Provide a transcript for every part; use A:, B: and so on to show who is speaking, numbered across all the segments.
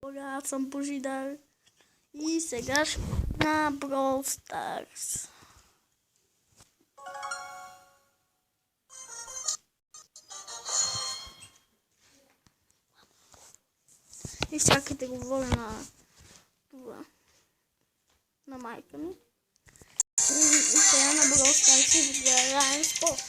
A: Аз съм Божидар и сега ще на Brawl Stars. И чакайте, говоря на това, на майка ми. И сега на Brawl Stars ще играем спорт.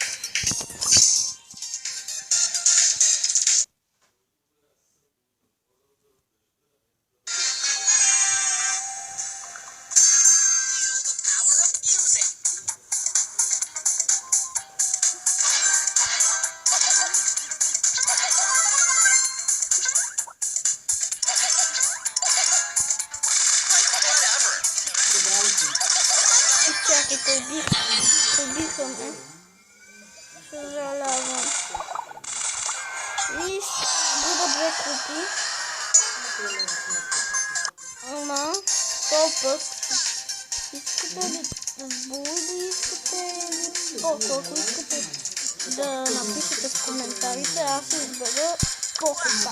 A: Чакайте, убихаме. Съжалявам. И губа 2 купи. Ама, този път искате ли да сбуди, ако искате да напишете в коментарите, аз ще избера по-купа.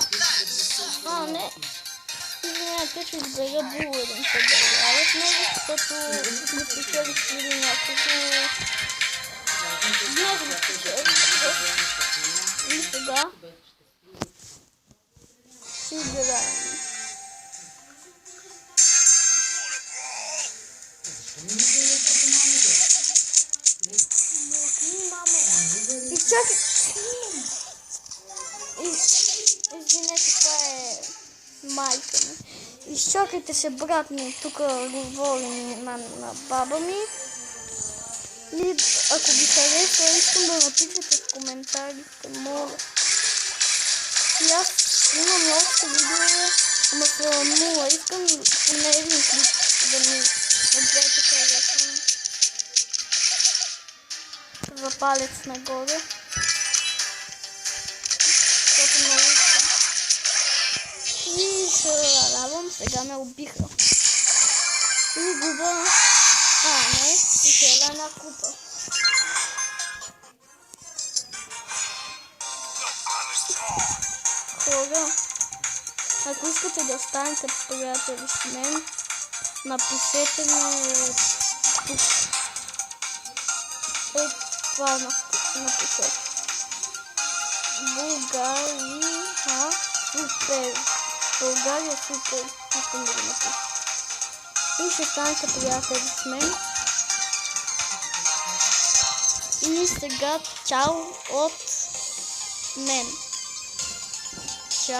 A: Не. Извинете, че избера буледен съдържава в него, защото ми спечели преди няколко днес го спечели. И сега си играем. И чакай! Извинете, това е майка ми. Изчакайте се, брат ми, тук говорим на баба ми. И ако ви харесва, искам да напишете в коментарите, моля. И аз имам още видео, ама са 0. Искам поне един клип да ми отбрете харесване. За палец нагоре. Защото много искам. И съжалявам, сега ме убиха. И губа... не, спечеля една купа. Хора, ако искате да станете приятели с мен, напишете ми тук. Това напишете. България супер. Искам да го напиша. И ще станете приятели с мен. И сега чао от мен.